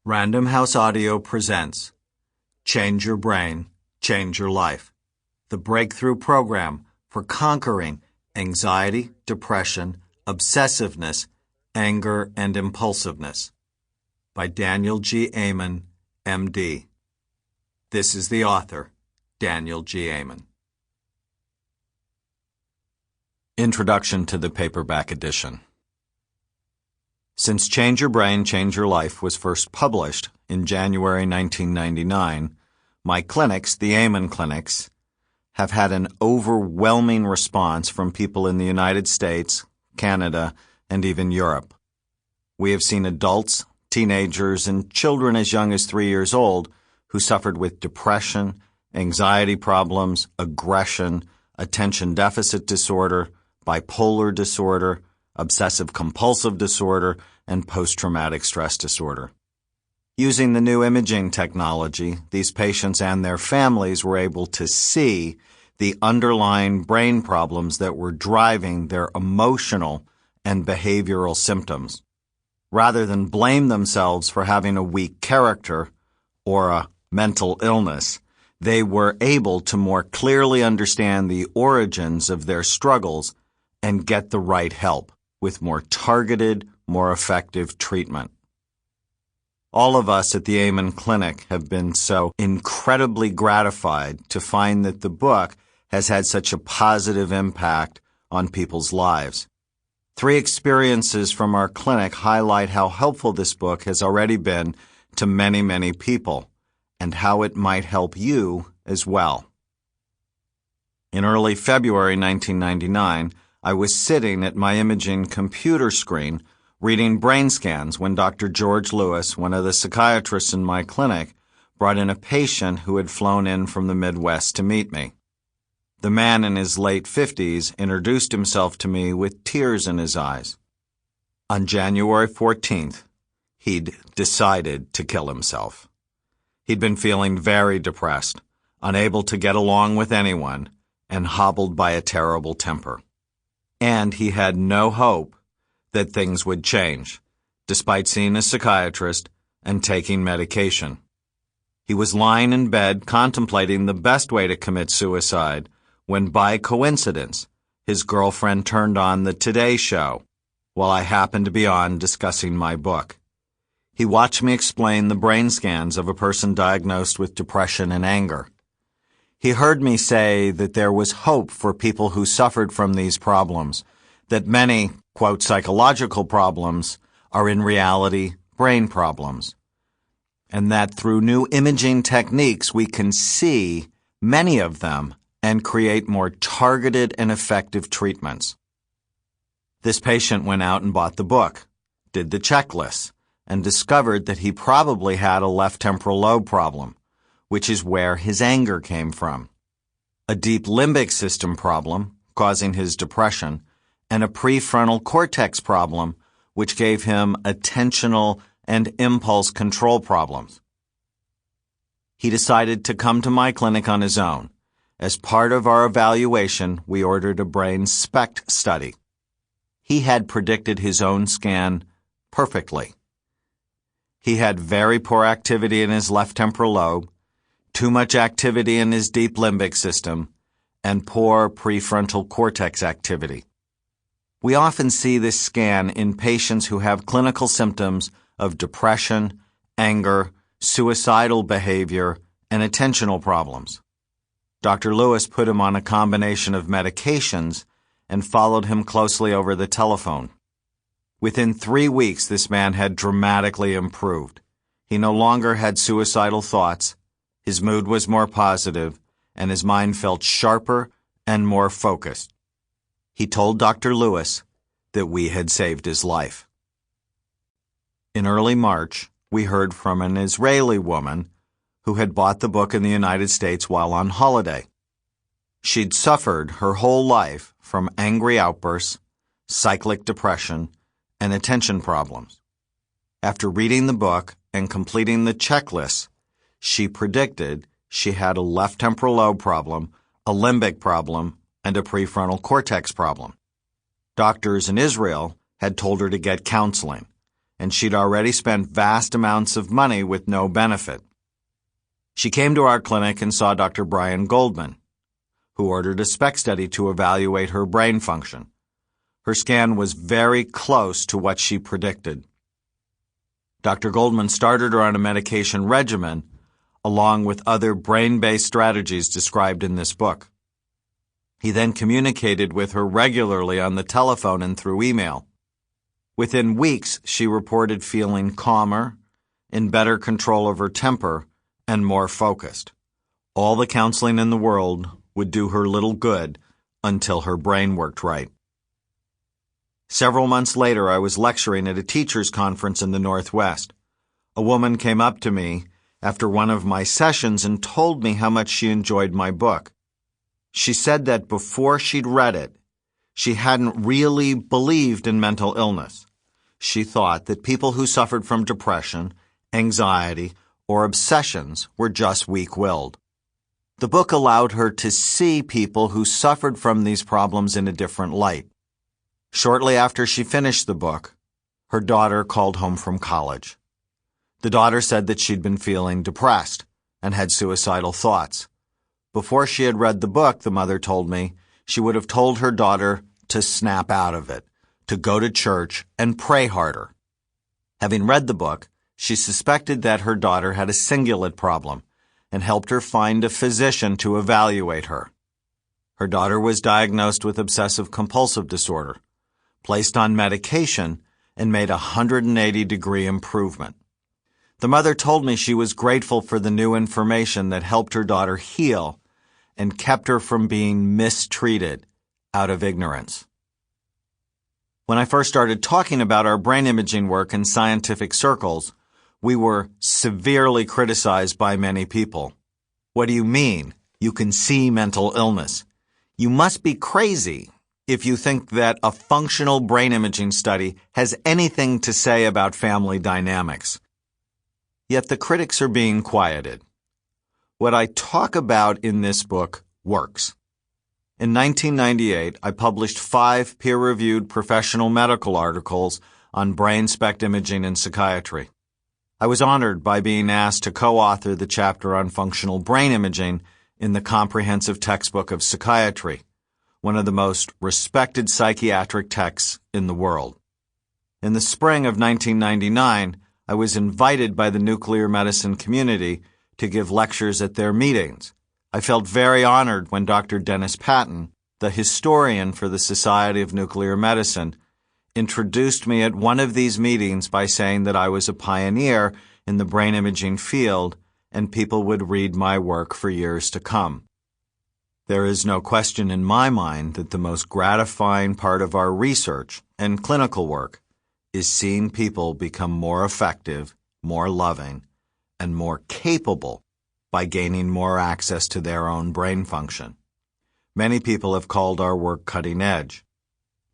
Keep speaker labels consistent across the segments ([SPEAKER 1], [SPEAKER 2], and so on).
[SPEAKER 1] Random House Audio presents Change Your Brain, Change Your Life, the breakthrough program for conquering anxiety, depression, obsessiveness, anger, and impulsiveness, by Daniel G. Amen, M.D. This is the author, Daniel G. Amen. Introduction to the paperback edition. Since Change Your Brain, Change Your Life was first published in January 1999, my clinics, the Amen Clinics, have had an overwhelming response from people in the United States, Canada, and even Europe. We have seen adults, teenagers, and children as young as 3 years old who suffered with depression, anxiety problems, aggression, attention deficit disorder, bipolar disorder, obsessive-compulsive disorder, and post-traumatic stress disorder. Using the new imaging technology, these patients and their families were able to see the underlying brain problems that were driving their emotional and behavioral symptoms. Rather than blame themselves for having a weak character or a mental illness, they were able to more clearly understand the origins of their struggles and get the right help with more targeted, more effective treatment. All of us at the Amen Clinic have been so incredibly gratified to find that the book has had such a positive impact on people's lives. 3 experiences from our clinic highlight how helpful this book has already been to many, many people, and how it might help you as well. In early February 1999, I was sitting at my imaging computer screen reading brain scans when Dr. George Lewis, one of the psychiatrists in my clinic, brought in a patient who had flown in from the Midwest to meet me. The man in his late 50s introduced himself to me with tears in his eyes. On January 14th, he'd decided to kill himself. He'd been feeling very depressed, unable to get along with anyone, and hobbled by a terrible temper. And he had no hope that things would change, despite seeing a psychiatrist and taking medication. He was lying in bed contemplating the best way to commit suicide when, by coincidence, his girlfriend turned on the Today Show while I happened to be on discussing my book. He watched me explain the brain scans of a person diagnosed with depression and anger. He heard me say that there was hope for people who suffered from these problems, that many, quote, psychological problems are in reality brain problems, and that through new imaging techniques we can see many of them and create more targeted and effective treatments. This patient went out and bought the book, did the checklists, and discovered that he probably had a left temporal lobe problem, which is where his anger came from, a deep limbic system problem causing his depression, and a prefrontal cortex problem which gave him attentional and impulse control problems. He decided to come to my clinic on his own. As part of our evaluation, we ordered a brain SPECT study. He had predicted his own scan perfectly. He had very poor activity in his left temporal lobe, too much activity in his deep limbic system, and poor prefrontal cortex activity. We often see this scan in patients who have clinical symptoms of depression, anger, suicidal behavior, and attentional problems. Dr. Lewis put him on a combination of medications and followed him closely over the telephone. Within 3 weeks, this man had dramatically improved. He no longer had suicidal thoughts, his mood was more positive, and his mind felt sharper and more focused. He told Dr. Lewis that we had saved his life. In early March, we heard from an Israeli woman who had bought the book in the United States while on holiday. She'd suffered her whole life from angry outbursts, cyclic depression, and attention problems. After reading the book and completing the checklists, she predicted she had a left temporal lobe problem, a limbic problem, and a prefrontal cortex problem. Doctors in Israel had told her to get counseling, and she'd already spent vast amounts of money with no benefit. She came to our clinic and saw Dr. Brian Goldman, who ordered a spec study to evaluate her brain function. Her scan was very close to what she predicted. Dr. Goldman started her on a medication regimen along with other brain-based strategies described in this book. He then communicated with her regularly on the telephone and through email. Within weeks, she reported feeling calmer, in better control of her temper, and more focused. All the counseling in the world would do her little good until her brain worked right. Several months later, I was lecturing at a teachers' conference in the Northwest. A woman came up to me after one of my sessions and told me how much she enjoyed my book. She said that before she'd read it, she hadn't really believed in mental illness. She thought that people who suffered from depression, anxiety, or obsessions were just weak-willed. The book allowed her to see people who suffered from these problems in a different light. Shortly after she finished the book, her daughter called home from college. The daughter said that she'd been feeling depressed and had suicidal thoughts. Before she had read the book, the mother told me, she would have told her daughter to snap out of it, to go to church and pray harder. Having read the book, she suspected that her daughter had a cingulate problem and helped her find a physician to evaluate her. Her daughter was diagnosed with obsessive-compulsive disorder, placed on medication, and made a 180-degree improvement. The mother told me she was grateful for the new information that helped her daughter heal and kept her from being mistreated out of ignorance. When I first started talking about our brain imaging work in scientific circles, we were severely criticized by many people. What do you mean? You can see mental illness. You must be crazy if you think that a functional brain imaging study has anything to say about family dynamics. Yet the critics are being quieted. What I talk about in this book works. In 1998, I published 5 peer-reviewed professional medical articles on brain SPECT imaging in psychiatry. I was honored by being asked to co-author the chapter on functional brain imaging in the comprehensive textbook of psychiatry, one of the most respected psychiatric texts in the world. In the spring of 1999, I was invited by the nuclear medicine community to give lectures at their meetings. I felt very honored when Dr. Dennis Patton, the historian for the Society of Nuclear Medicine, introduced me at one of these meetings by saying that I was a pioneer in the brain imaging field and people would read my work for years to come. There is no question in my mind that the most gratifying part of our research and clinical work is seeing people become more effective, more loving, and more capable by gaining more access to their own brain function. Many people have called our work cutting edge.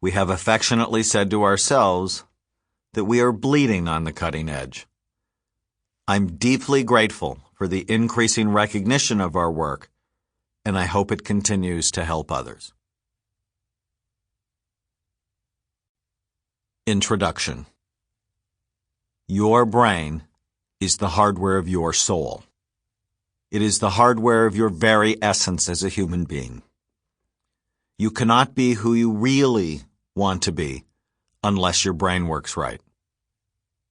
[SPEAKER 1] We have affectionately said to ourselves that we are bleeding on the cutting edge. I'm deeply grateful for the increasing recognition of our work, and I hope it continues to help others. Introduction. Your brain is the hardware of your soul. It is the hardware of your very essence as a human being. You cannot be who you really want to be unless your brain works right.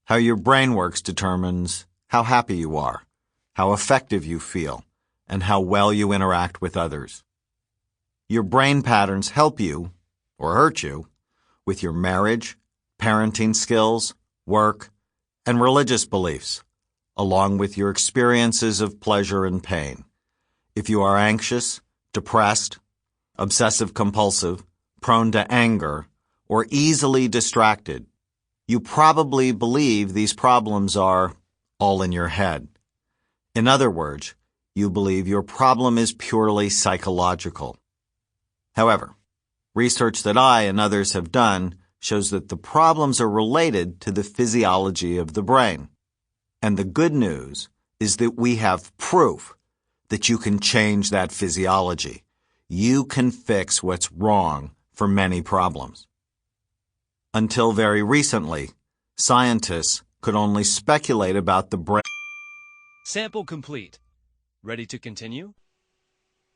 [SPEAKER 1] How your brain works determines how happy you are, how effective you feel, and how well you interact with others. Your brain patterns help you, or hurt you, with your marriage, parenting skills, work, and religious beliefs, along with your experiences of pleasure and pain. If you are anxious, depressed, obsessive-compulsive, prone to anger, or easily distracted, you probably believe these problems are all in your head. In other words, you believe your problem is purely psychological. However, research that I and others have done shows that the problems are related to the physiology of the brain. And the good news is that we have proof that you can change that physiology. You can fix what's wrong for many problems. Until very recently, Scientists could only speculate about the brain.
[SPEAKER 2] Sample complete. Ready to continue?